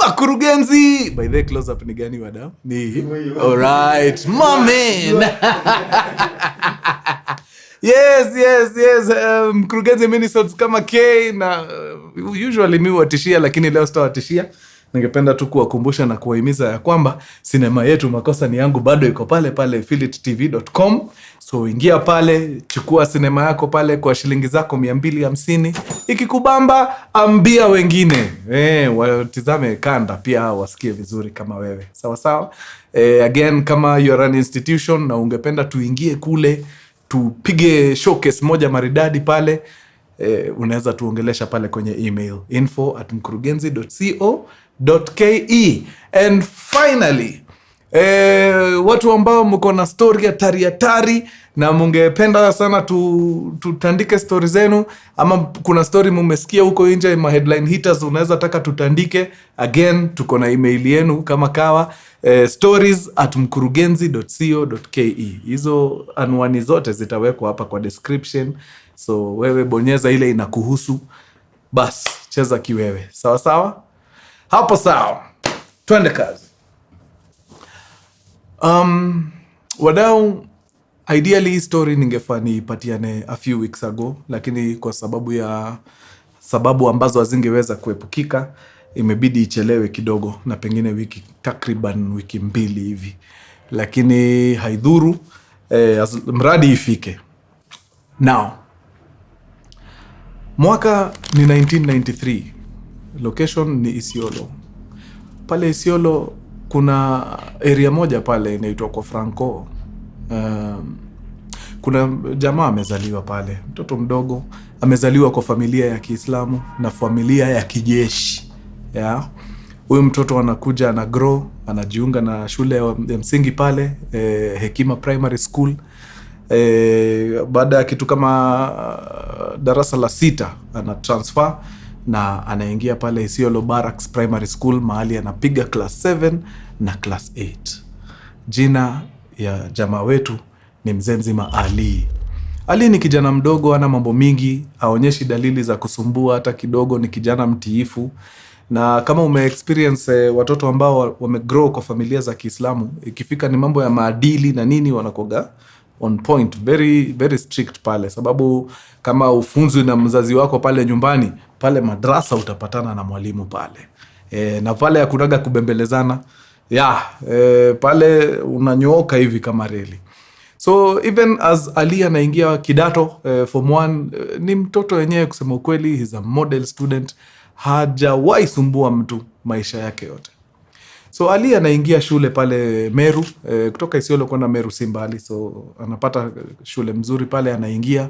Mkurugenzi. By the close up ni gani wadau? Ni alright, my man. Yes. Mkurugenzi Minisode kama K na usually mimi watishia, lakini leo sitawatishia. Ningependa tu kuwakumbusha na kuwahimiza ya kwamba sinema yetu Makosa Ni Yangu bado iko pale affiliatetv.com. So ingia pale, chukua sinema yako pale kwa shilingi zako 250. Ikikubamba ambia wengine. Watizame kanda pia wasikie vizuri kama wewe. Sawa. Again, kama you are an institution na ungependa tuingie kule, tupige showcase moja maridadi pale, unaweza tuongelesha pale kwenye email info@mkurugenzi.co.ke. And finally, watu ambao mko na story hatari na mungependa sana tutandike story zenu, ama kuna story mumesikia huko nje, ma headline hitters unaweza taka tutandike, again tuko na email yenu kama kawa, stories@mkurugenzi.co.ke. Hizo anwani zote zitawekwa hapa kwa description, so wewe bonyeza ile inakuhusu, bas cheza kiwewe. Sawa hapo, sawa, twende kazi. Wadau, ideally story ningefani ipatiane a few weeks ago, lakini kwa sababu ambazo hazingeweza kuepukika, imebidi ichelewe kidogo, na pengine takriban wiki 2 hivi, lakini haidhuru, mradi ifike. Now, mwaka ni 1993, location ni Isiolo. Pale Isiolo kuna area moja pale inaitwa kwa Franco. Kuna jamaa amezaliwa pale, mtoto mdogo, amezaliwa kwa familia ya Kiislamu na familia ya kijeshi. Huyu mtoto anakuja, ana grow, anajiunga na shule ya msingi pale, Hekima Primary School. Baada ya kitu kama darasa la 6 ana transfer na anaingia pale Isiolo Barracks Primary School, mahali anapiga class 7 na class 8. Jina ya jamaa wetu ni mzee mzima Ali. Ali ni kijana mdogo, ana mambo mingi, haonyeshi dalili za kusumbua hata kidogo, ni kijana mtiifu. Na kama ume-experience watoto ambao wamegrow kwa familia za Kiislamu, ikifika ni mambo ya maadili na nini, wanakoga on point, very very strict pale, sababu kama ufunzwi na mzazi wako pale nyumbani, pale madrasa utapatana na mwalimu pale. Na pale hakunaga kubembelezana. Pale unanyooka hivi kama reli. So even as Ali anaingia kidato form 1, ni mtoto wenyewe kusema ukweli, he's a model student, hajawahi sumbua mtu maisha yake yote. So Ali anaingia shule pale Meru, kutoka Isiolo kwenda Meru si mbali, so anapata shule mzuri pale, anaingia.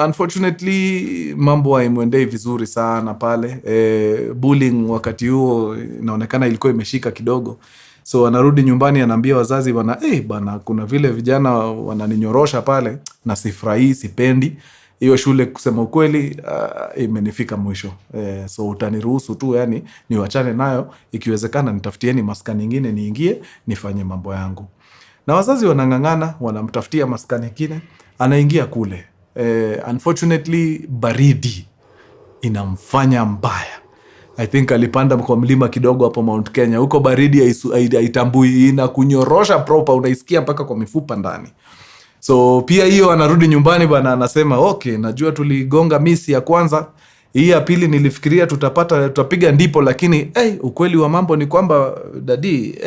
Unfortunately mambo haimwendei vizuri sana pale. Bullying wakati huo inaonekana ilikuwa imeshika kidogo. So anarudi nyumbani, anaambia wazazi bana, kuna vile vijana wananinyorosha pale na sifurahi, sipendi hiyo shule kusema ukweli, imenifika mwisho. So utaniruhusu tu niwachane nayo, ikiwezekana nitafutieni maskani nyingine niingie nifanye mambo yangu. Na wazazi wanangangana, wanamtafutia maskani nyingine, anaingia kule. Unfortunately baridi inamfanya mbaya. I think alipanda kwa mlima kidogo hapo Mount Kenya. Huko baridi haitambui, inakunyorosha proper, unaisikia mpaka kwa mifupa ndani. So pia hiyo anarudi nyumbani bana, anasema okay, najua tuligonga misi ya kwanza, hii ya pili nilifikiria tutapiga ndipo, lakini ukweli wa mambo ni kwamba dadi,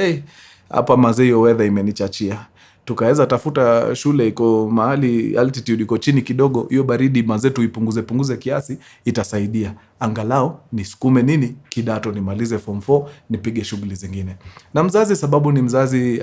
hapa mazeo weather imenichachia. Tukaweza tafuta shule iko mahali altitude iko chini kidogo, hiyo baridi mazetu ipunguze kiasi, itasaidia. Angalau nisukume kidato, nimalize form 4, nipige shughuli zingine. Na mzazi, sababu ni mzazi,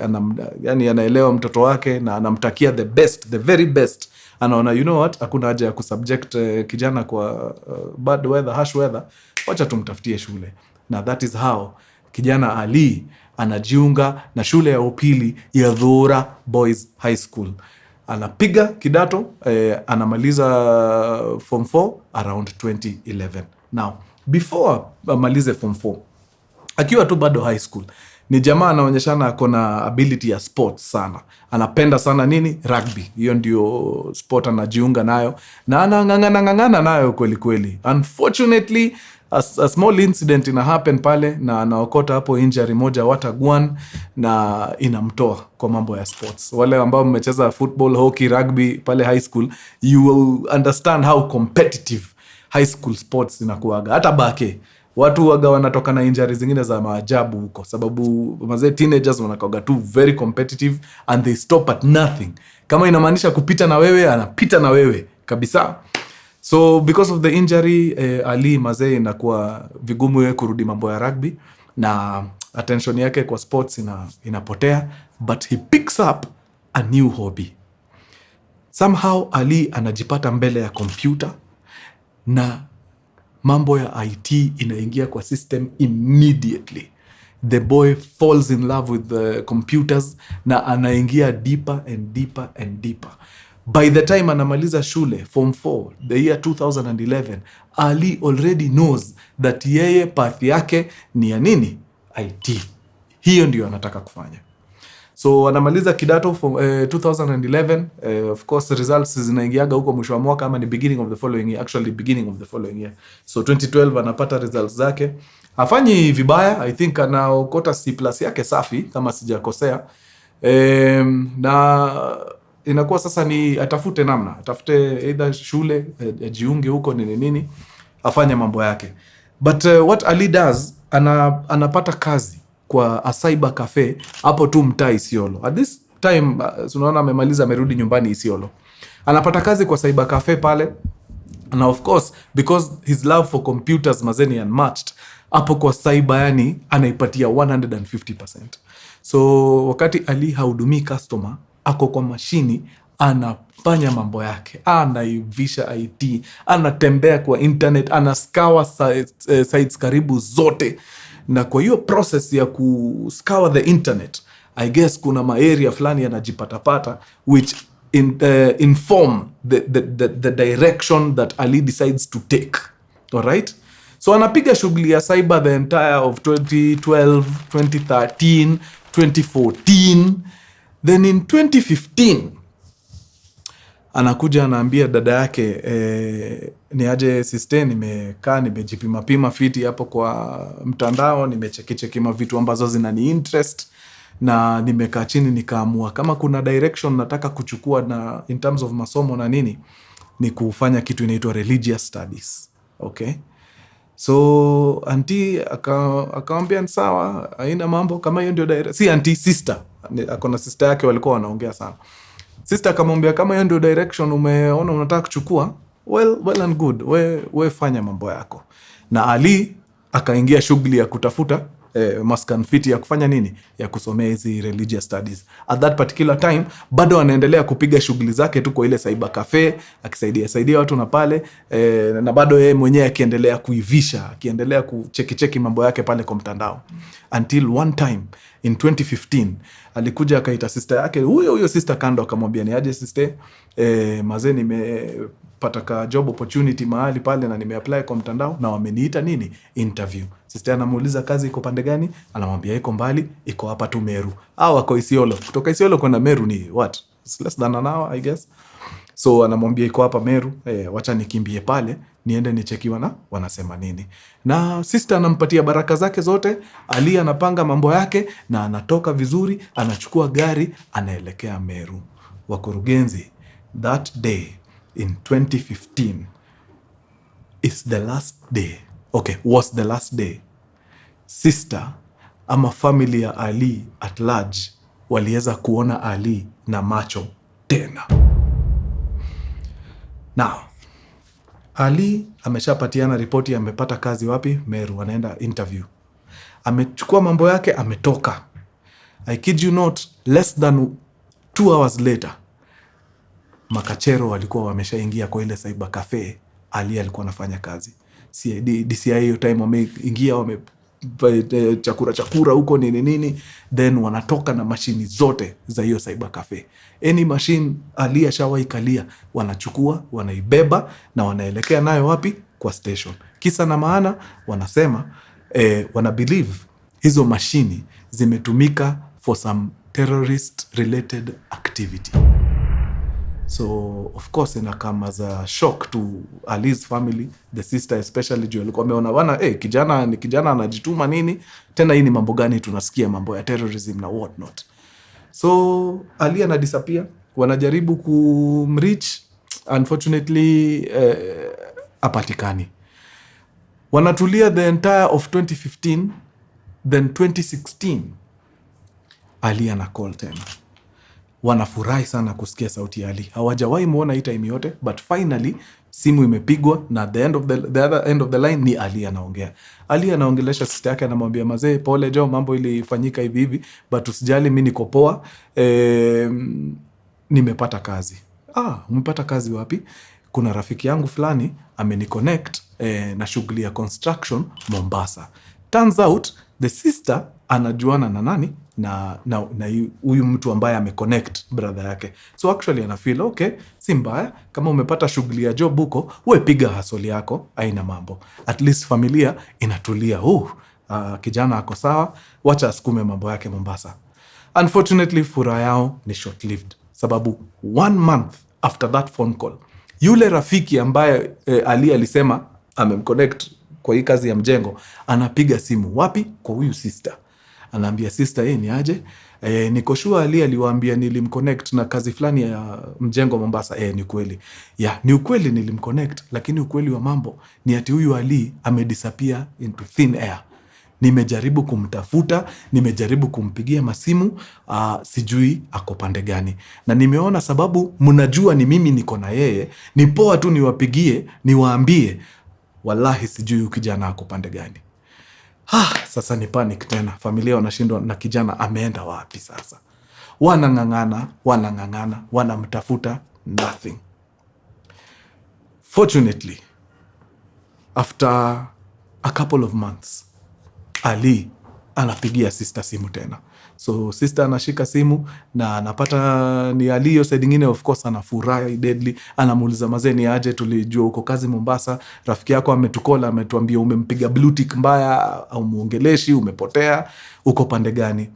anaelewa mtoto wake na anamtakia the best, the very best. Anaona you know what, hakuna haja ya kusubject kijana kwa bad weather, harsh weather, wacha tumtafutie shule. Na that is how kijana Ali anajiunga na shule ya upili ya Dhura Boys High School. Anapiga kidato, anamaliza form 4 around 2011. Now, before amalize form 4, akiwa tu bado high school, ni jamaa anaonyeshana akona ability ya sports sana. Anapenda sana rugby. Hiyo ndio sport anajiunga nayo, na anang'ang'ana nayo kweli kweli. Unfortunately, a small incident ina happen pale na anaokota hapo injury moja watagwan na inamtoa kwa mambo ya sports. Wale ambao mmecheza football, hockey, rugby pale high school, you will understand how competitive high school sports inakuaga. Hata bake watu waga wanatoka na injuries zingine za maajabu huko, sababu mazee teenagers wanakuaga tu very competitive and they stop at nothing. Kama inamaanisha kupita na wewe, anapita na wewe kabisa. So because of the injury, Ali mazee inakuwa vigumu yeye kurudi mambo ya rugby na attention yake kwa sports inapotea, but he picks up a new hobby. Somehow Ali anajipata mbele ya computer na mambo ya IT inaingia kwa system immediately. The boy falls in love with the computers na anaingia deeper and deeper and deeper. By the time anamaliza shule, Form 4, the year 2011, Ali already knows that yeye path yake ni ya nini? IT. Hiyo ndio anataka kufanya. So anamaliza kidato for 2011, of course results zinaingiaga huko mwisho wa mwaka ama ni beginning of the following year, actually beginning of the following year. So 2012 anapata results zake. Hafanyi vibaya, I think anaokota C+ yake safi kama sijakosea. Na inakuwa sasa ni atafute namna, atafute either shule, ajiunge huko nini, afanye mambo yake. But what Ali does, anapata kazi kwa a cyber cafe hapo tu mtaa Isiolo. At this time tunaona amemaliza, amerudi nyumbani Isiolo. Anapata kazi kwa cyber cafe pale. And of course, because his love for computers mazeni unmatched, hapo kwa cyber yani anaipatia 150%. So wakati Ali haudumii customer, ako kwa mashini, anafanya mambo yake, anaivisha IT, anatembea kwa internet, anaskawa sites karibu zote. Na kwa hiyo process ya kuskawa the internet, I guess kuna area fulani yanajipatapata which inform the direction that Ali decides to take. Alright? So anapiga shughuli ya cyber the entire of 2012, 2013, 2014. Then in 2015, anakuja anaambia dada yake, ni aje sister, nimekaa nimejipima fiti hapo kwa mtandao, nimecheki vitu ambazo zinani interest, na nimekaa chini nikaamua kama kuna direction nataka kuchukua na in terms of masomo na nini, ni kufanya kitu inaitwa religious studies. Okay? So auntie akamwambia sawa, haina mambo kama hiyo ndio direction. Si auntie, sister. Akona sister yake walikuwa wanaongea sana. Sister akamwambia kama hiyo ndio direction umeona unataka kuchukua, well and good. We fanya mambo yako. Na Ali akaingia shughuli ya kutafuta maskan fiti ya kufanya nini? Ya kusomea hizi religious studies. At that particular time, bado anaendelea kupiga shughuli zake tu kwa ile cyber cafe, akisaidia watu na pale, na bado yeye mwenyewe akiendelea kuivisha, akiendelea kucheki mambo yake pale kwa mtandao. Until one time in 2015, alikuja akaita sister yake, huyo sister kando, akamwambia ni aje sister, mazee nimepata ka job opportunity mahali pale na nimeapply kwa mtandao na wameniita nini? Interview. Sister anamuuliza kazi iko pande gani? Anamwambia iko mbali, iko hapa tu Meru. Au wako Isiolo. Kutoka Isiolo kwenda Meru ni what? It's less than an hour, I guess. So anamwambia iko hapa Meru, wacha nikimbie pale, niende nichekiwa na wanasema nini. Na sister anampatia baraka zake zote, Ali anapanga mambo yake na anatoka vizuri, anachukua gari, anaelekea Meru. Wakurugenzi, that day in 2015 is the last day. Okay, was the last day sister ama family ya Ali at large waliweza kuona Ali na macho tena. Now, Ali ameshapatiana ripoti, amepata kazi wapi? Meru, anaenda interview. Amechukua mambo yake, ametoka. I kid you not, less than 2 hours later, makachero walikuwa wameshaingia kwa ile cyber cafe Ali alikuwa anafanya kazi. DCI hiyo time wameingia, chakura huko nini, then wanatoka na mashini zote za hiyo cyber cafe. Any machine Ali ashawahi kalia, wanachukua, wanaibeba na wanaelekea nayo wapi? Kwa station. Kisa na maana wanasema wana believe hizo mashini zimetumika for some terrorist related activity. So of course inakam as a shock to Ali's family, the sister especially, juu alikuwa ameona bana kijana ni kijana anajituma nini tena, hii ni mambo gani tunasikia, mambo ya terrorism na what not. So Ali ana disappear, wanajaribu kumreach, unfortunately apatikani. Wanatulia the entire of 2015, then 2016 Ali ana call tena. Wanafurahi sana kusikia sauti ya Ali. Hawajawahi muona hii time yote, but finally simu imepigwa na the other end of the line ni Ali anaongea. Ali anaongelesha sister yake, anamwambia mazee, pole jo, mambo ilifanyika hivi hivi, but usijali, mimi niko poa. Nimepata kazi. Umepata kazi wapi? Kuna rafiki yangu fulani ameniconnect na shughuli ya construction Mombasa. Turns out the sister anajuana na nani? Na huyu mtu ambaye ameconnect brother yake. So actually ana feel okay, si mbaya kama umepata shughuli ya job huko, wewe piga hustle yako, haina mambo. At least familia inatulia. Kijana ako sawa, wacha asukume mambo yake Mombasa. Unfortunately furaha yao ni short lived, sababu 1 month after that phone call, yule rafiki ambaye Ali alisema amemconnect kwa hii kazi ya mjengo, anapiga simu. Wapi? Kwa huyu sister. Anaambia sister, ni aje? Niko sure Ali aliwaambia nilimconnect na kazi fulani ya mjengo Mombasa. Ni kweli. Ni ukweli nilimconnect, lakini ukweli wa mambo ni ati huyu Ali amedisappear into thin air. Nimejaribu kumtafuta, nimejaribu kumpigia masimu, sijui ako pande gani. Na nimeona sababu mnajua ni mimi niko na yeye, ni poa tu niwapigie, niwaambie, wallahi sijui ukijana ako pande gani. Sasa ni panic tena. Familia wanashindwa na kijana ameenda wapi sasa. Wanang'ang'ana, wanamtafuta, nothing. Fortunately, after a couple of months, Ali anapigia sister simu tena. So sister anashika simu na anapata ni Ali. Hiyo side nyingine of course anafurahi deadly. Anamuuliza mazee, ni aje, tulijua uko kazi Mombasa, rafiki yako ametukola, ametuambia umempiga blue tick mbaya, au muongeleshi, umepotea, uko pande gani?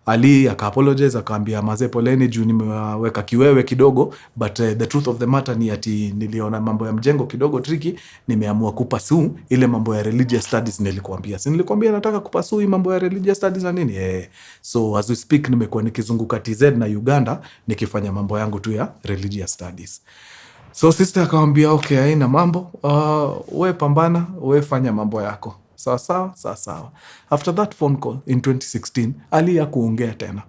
Ali aka-apologize, akaambia mazee, poleni juu nimeweka kiwewe kidogo, but the truth of the matter ni ati niliona mambo ya mjengo kidogo tricky, nimeamua kupursue ile mambo ya religious studies nilikuambia. Si nilikwambia nataka kupursue mambo ya religious studies na nini? So as we speak nimekuwa nikizunguka TZ na Uganda nikifanya mambo yangu tu ya religious studies. So sister akamwambia okay, haina mambo, wewe pambana, wewe fanya mambo yako. Sawa. After that phone call in 2016, Ali hakuongea tena.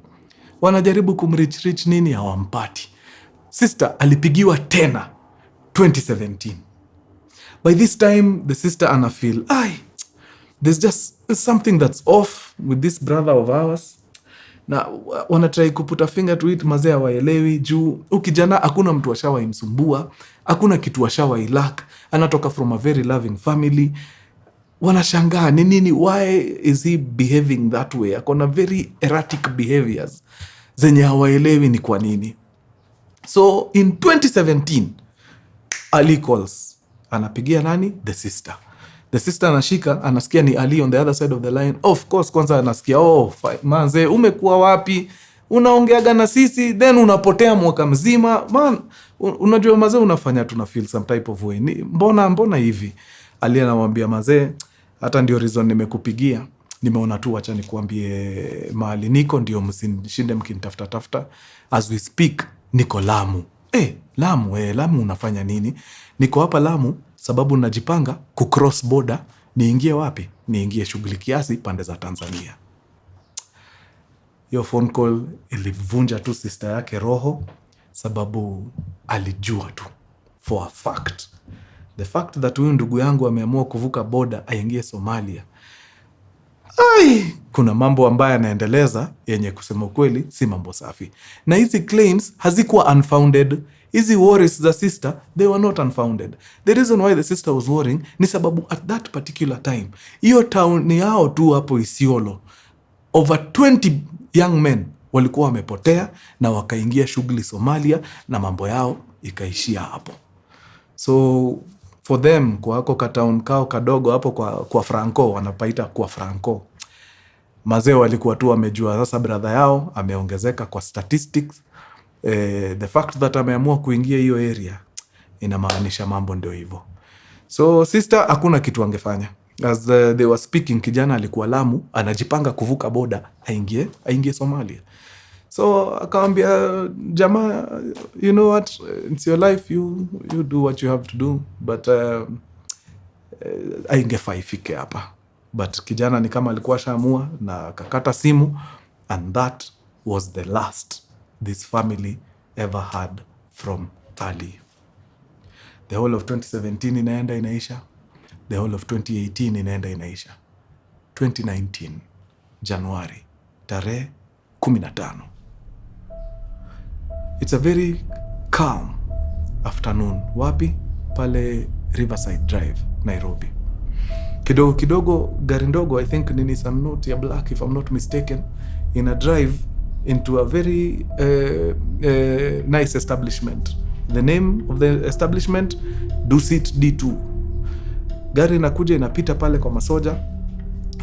Wanajaribu kumreach nini, hawampati. Sister alipigiwa tena 2017. By this time the sister ana feel, there's just something that's off with this brother of ours. Na wanatry kuputa finger to it, mazee hawaelewi juu ukijana hakuna mtu ashawaimsumbua, hakuna kitu ashawailak, anatoka from a very loving family. Wanashangaa ni nini, why is he behaving that way? Akona very erratic behaviors zenye hawaelewi ni kwa nini. So in 2017 Ali calls, anapigia nani? The sister anashika, anasikia ni Ali on the other side of the line. Of course kwanza anasikia, manze, umekuwa wapi? Unaongeaga na sisi then unapotea mwaka mzima. Man, unajua mazee, unafanya tuna feel some type of way. Mbona hivi? Ali anamwambia mazee, hata ndio reason nimekupigia. Nimeona tu acha nikuambie mahali niko, ndio msishinde mkinitafuta. As we speak niko Lamu. Lamu unafanya nini? Niko hapa Lamu sababu najipanga kucross border. Niingie wapi? Niingie shughuli kiasi pande za Tanzania. Hiyo phone call ilivunja tu sister yake roho, sababu alijua tu for a fact. The fact that huyu ndugu yangu ameamua kuvuka border aingie Somalia, kuna mambo ambayo anaendeleza yenye kusema kweli si mambo safi. Na hizi claims hazikuwa unfounded. Hizi worries za sister, they were not unfounded. The reason why the sister was worrying ni sababu at that particular time, hiyo town ni yao tu hapo Isiolo, over 20 young men walikuwa wamepotea na wakaingia shughuli Somalia, na mambo yao ikaishia hapo. So for them, kwa hako katown kao kadogo hapo kwa Franco, wanapaita kwa Franco, mazee walikuwa tu wamejua sasa brother yao ameongezeka kwa statistics, The fact that ameamua kuingia hiyo area inamaanisha mambo ndio hivyo. So sister hakuna kitu angefanya. As they were speaking, kijana alikuwa Lamu, anajipanga kuvuka boda aingie Somalia. So akamwambia jamaa, you know what, it's your life, you do what you have to do, but aingefaa ifike hapa. But kijana ni kama alikuwa shaamua na akakata simu, and that was the last this family ever had from Ali. The whole of 2017 inaenda inaisha. The whole of 2018 inaenda inaisha. 2019 Januari tarehe 15. It's a very calm afternoon. Wapi? Pale Riverside Drive, Nairobi. Kidogo gari ndogo, I think ni Nissan Note ya black if I'm not mistaken, in a drive into a very nice establishment. The name of the establishment, Dusit D2. Gari inakuja inapita pale kwa masoja,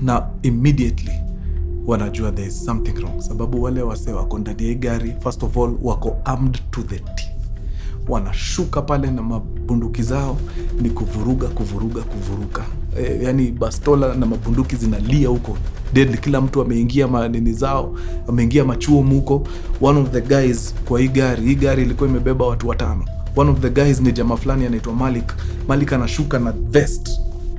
na immediately wanajua there is something wrong, sababu wale wase wako ndani ya gari first of all wako armed to the teeth. Wanashuka pale na mabunduki zao, ni kuvuruga. Yani bastola na mabunduki zinalia huko deadly. Kila mtu ameingia manini zao, ameingia machuo muko. One of the guys kwa hii gari ilikuwa imebeba watu 5. One of the guys ni jamaa fulani anaitwa Malik anashuka na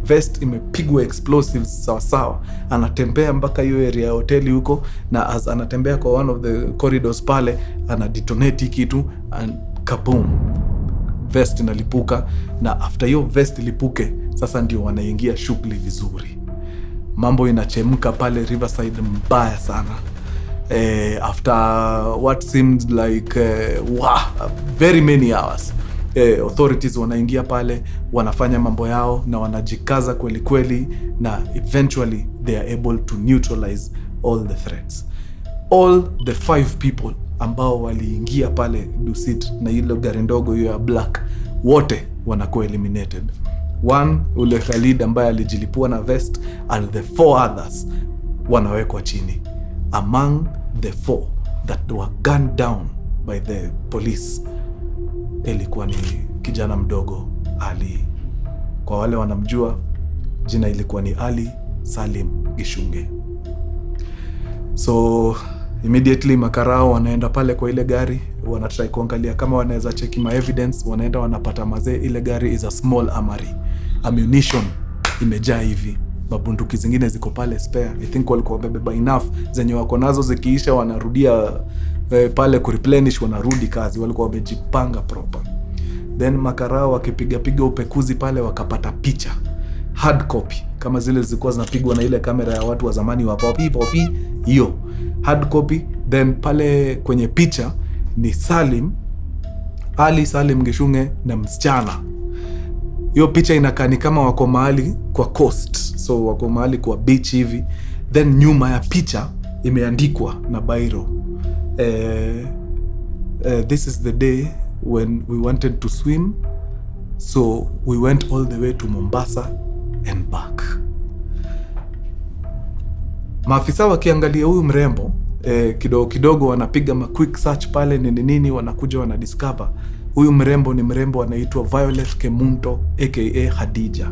vest imepigwa explosives sawa. Anatembea mpaka hiyo area ya hoteli huko, na as anatembea kwa one of the corridors pale, ana detonate kitu and kaboom, vest inalipuka. Na after hiyo vest ilipuke, sasa ndio wanaingia shughuli vizuri. Mambo inachemka pale Riverside mbaya sana. After what seemed like very many hours, authorities wanaingia pale, wanafanya mambo yao na wanajikaza kweli, na eventually they are able to neutralize all the threats. All the 5 people ambao waliingia pale Dusit na hilo gari ndogo hiyo ya black, wote wanakuwa eliminated. One, ule Khalid ambaye alijilipua na vest, and the 4 others wanawekwa chini. Among the 4 that were gunned down by the police, ilikuwa ni kijana mdogo Ali. Kwa wale wanamjua, jina ilikuwa ni Ali Salim Gichunge. So immediately makarao wanaenda pale kwa ile gari, wanatry kuangalia kama wanaweza cheki ma evidence. Wanaenda wanapata mazee, ile gari is a small armory. Ammunition imejaa hivi, mabunduki zingine ziko pale spare. I think walikuwa wamebeba enough, zenye wako nazo zikiisha wanarudia pale kureplenish, wanarudi kazi. Walikuwa wamejipanga proper. Then makarao wakipiga upekuzi pale, wakapata picha hard copy kama zile zilikuwa zinapigwa na ile kamera ya watu wa zamani wa popi hiyo hard copy. Then pale kwenye picha ni Ali Salim Gichunge na msichana. Hiyo picha inakaa ni kama wako mahali kwa coast, so wako mahali kwa beach hivi. Then nyuma ya picha imeandikwa na bairo, this is the day when we wanted to swim, so we went all the way to Mombasa and back. Maafisa wakiangalia huyu mrembo, kidogo wanapiga quick search pale nini, wanakuja wanadiscover huyu mrembo ni mrembo anaitwa Violet Kemunto aka Khadija,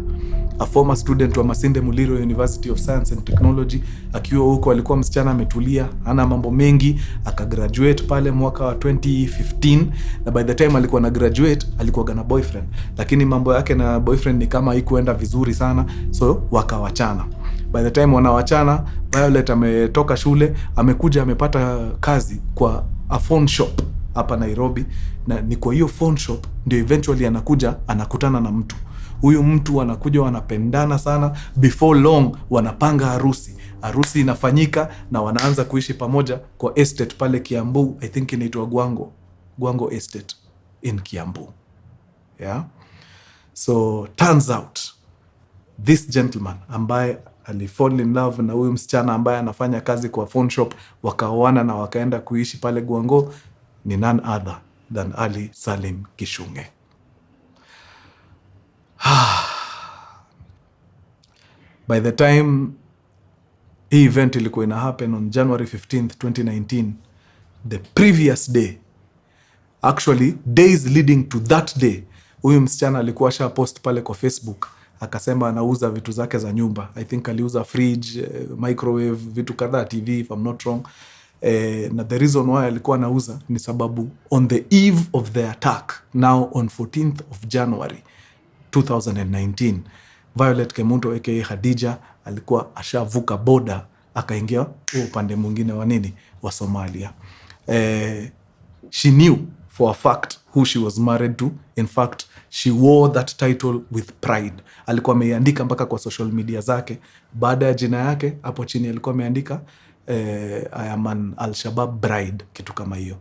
a former student wa Masinde Muliro University of Science and Technology. Akiwa huko alikuwa msichana ametulia, hana mambo mengi, akagraduate pale mwaka wa 2015, na by the time alikuwa na graduate alikuwa na boyfriend, lakini mambo yake na boyfriend ni kama haikuenda vizuri sana, so wakawachana. By the time wanawachana, Violet ametoka shule, amekuja amepata kazi kwa a phone shop hapa Nairobi, na ni kwa hiyo phone shop ndio eventually anakuja anakutana na mtu. Huyu mtu anakuja, wanapendana sana. Before long wanapanga harusi inafanyika, na wanaanza kuishi pamoja kwa estate pale Kiambu. I think inaitwa Gwango Estate in Kiambu. Yeah. So turns out this gentleman ambaye alifall in love na huyu msichana ambaye anafanya kazi kwa phone shop, wakaoana na wakaenda kuishi pale Gwango, ni none other than Ali Salim Gichunge. By the time hii event ilikuwa ina happen on January 15th, 2019, the previous day Actually, days leading to that day, huyu msichana alikuwa sha post pale kwa Facebook, akasema anauza vitu zake za nyumba. I think aliuza fridge, microwave, vitu kadhaa, TV if I'm not wrong. Na the reason why alikuwa anauza ni sababu on the eve of the attack, now on 14th of January 2019, Violet Kemunto aka Khadija alikuwa ashavuka boda akaingia upande mwingine wa nini wa Somalia. She knew for a fact who she was married to. In fact, she wore that title with pride. Alikuwa ameandika mpaka kwa social media zake. Baada ya jina yake, hapo chini alikuwa ameandika I am an Al-Shabaab bride, kitu kama hiyo.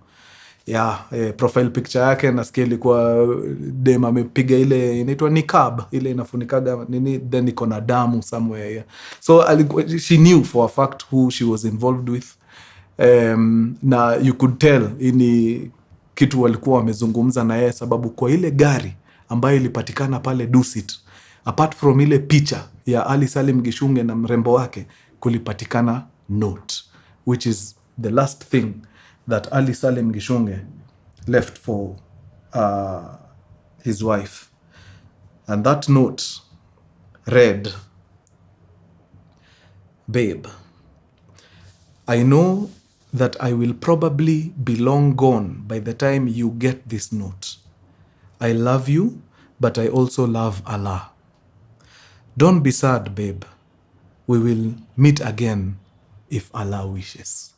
Profile picture yake nasikia ilikuwa dem amepiga ile inaitwa niqab, ile inafunikaga nini, then iko na damu somewhere here. So she knew for a fact who she was involved with. Na you could tell ini kitu walikuwa wamezungumza na yeye, sababu kwa ile gari ambayo ilipatikana pale Dusit, apart from ile picha ya Ali Salim Gichunge na mrembo wake, kulipatikana note, which is the last thing that Ali Salim Gichunge left for his wife. And that note read, "Babe, I know that I will probably be long gone by the time you get this note. I love you, but I also love Allah. Don't be sad, babe. We will meet again if Allah wishes."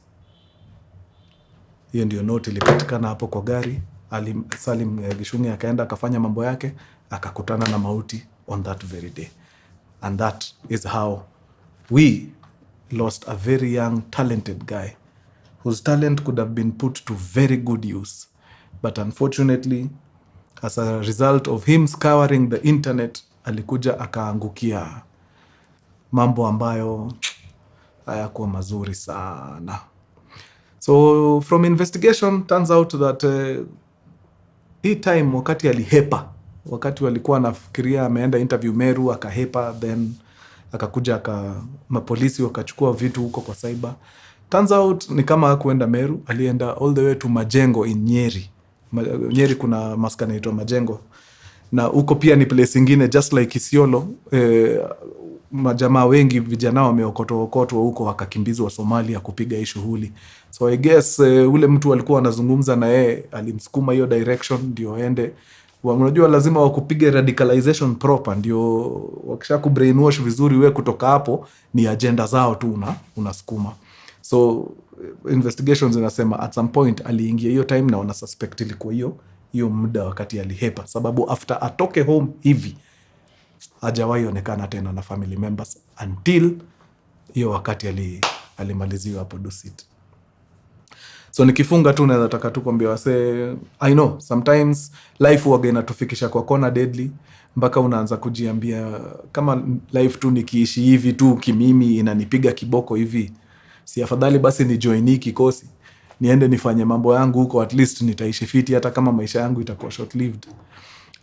Hiyo ndio note ilipatikana hapo kwa gari. Ali Salim Gichunge akaenda akafanya mambo yake, akakutana na mauti on that very day. And that is how we lost a very young, talented guy whose talent could have been put to very good use. But unfortunately, as a result of him scouring the internet, alikuja akaangukia mambo ambayo hayakuwa mazuri sana. So from investigation, turns out that hii time wakati alihepa, wakati walikuwa anafikiria ameenda interview Meru, akahepa, then akakuja mapolisi wakachukua vitu huko kwa cyber. Turns out ni kama hakuenda Meru, alienda all the way to Majengo in Nyeri. Nyeri kuna maskani inaitwa Majengo. Na huko pia ni place ingine just like Isiolo. Majamaa wengi vijana wameokotwa huko wakakimbizwa Somalia kupiga hii shughuli. So I guess ule mtu alikuwa anazungumza na yeye alimsukuma hiyo direction ndio aende. Unajua lazima wakupige radicalization proper, ndio wakisha kubrainwash vizuri wewe kutoka hapo ni agenda zao tu unasukuma. So investigations inasema at some point aliingia hiyo time na wana suspect ilikuwa hiyo muda wakati alihepa, sababu after atoke home hivi hajawahi onekana tena na family members until hiyo wakati alimaliziwa hapo Dusit. So nikifunga tu naweza taka tu kuambia wase, I know sometimes life huwa inatufikisha kwa kona deadly mpaka unaanza kujiambia kama life tu nikiishi hivi tu kimimi inanipiga kiboko hivi, si afadhali basi ni join kikosi niende nifanye mambo yangu huko, at least nitaishi fiti hata kama maisha yangu itakuwa short lived.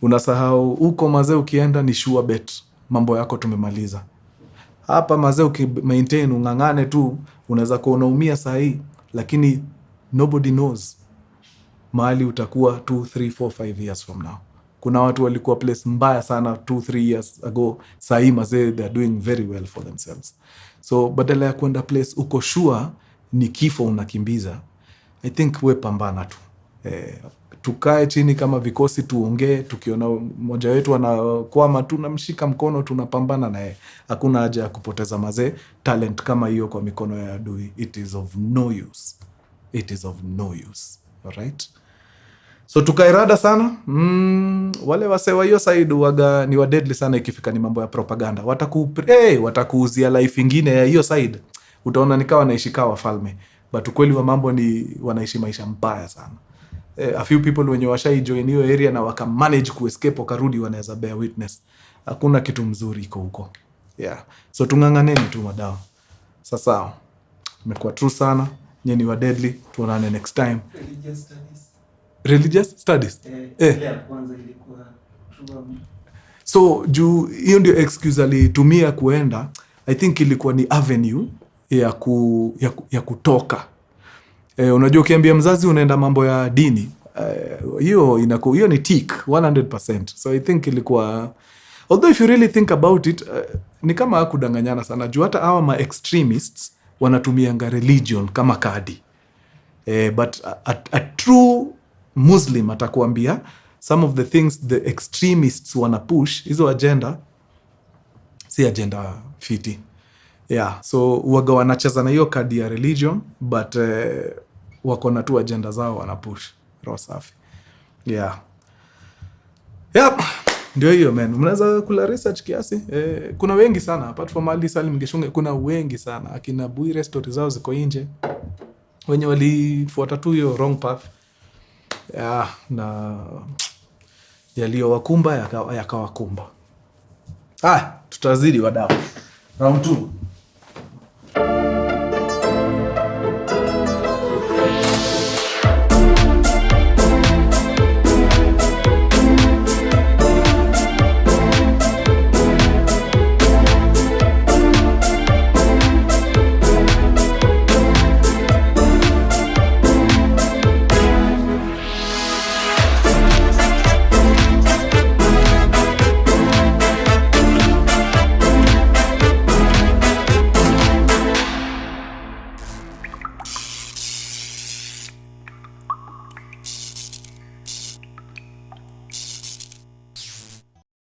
Unasahau huko mazee, ukienda ni sure bet mambo yako tumemaliza. Hapa mazee ukimaintain ungangane tu unaweza kuwa unaumia saa hii, lakini nobody knows mahali utakuwa 2, 3, 4, 5 years from now. Kuna watu walikuwa place mbaya sana 2, 3 years ago, saa hii mazee they are doing very well for themselves. So badala ya kwenda place uko sure ni kifo unakimbiza, I think we pambana tu. Tukae chini kama vikosi tuongee, tukiona mmoja wetu anakwama tunamshika mkono tunapambana naye. Hakuna haja ya kupoteza mazee talent kama hiyo kwa mikono ya adui. It is of no use. It is of no use. Alright? So tukairada sana. Wale wasewa hiyo side waga ni wa deadly sana ikifika ni mambo ya propaganda. Watakuuzia life ingine ya hiyo side. Utaona nikawa naishi kama wafalme. But ukweli wa mambo ni wanaishi maisha mbaya sana. A few people wenye washai join hiyo area na waka manage kuescape wakarudi wanaweza bear witness. Hakuna kitu mzuri iko huko. Yeah. So tunganganeni tu madao. Sasa imekuwa true sana. Nyinyi wa deadly, tuonane next time. Religious studies? Kwanza ilikuwa true. So hiyo ndio excuse alitumia kuenda. I think ilikuwa ni avenue ya kutoka. Unajua ukiambia mzazi unaenda mambo ya dini, hiyo ni tick 100%. So I think ilikuwa, although if you really think about it, ni kama hakudanganyana sana juu hata hawa ma extremists wanatumianga religion kama kadi. But a true Muslim atakuambia some of the things the extremists wana push, hizo agenda si agenda fiti. Yeah, so waga wanacheza na hiyo kadi ya religion, but wako na tu agenda zao wana push. Roho safi. Yeah. Yep. Ndio hiyo man. Mnaweza kula research kiasi. Kuna wengi sana apart from Ali Salim Gichunge, kuna wengi sana. Akina Buire stories zao ziko nje. Wenye walifuata tu hiyo wrong path. Yeah, na yaliyowakumba yakawakumba. Tutazidi wadau. Round 2.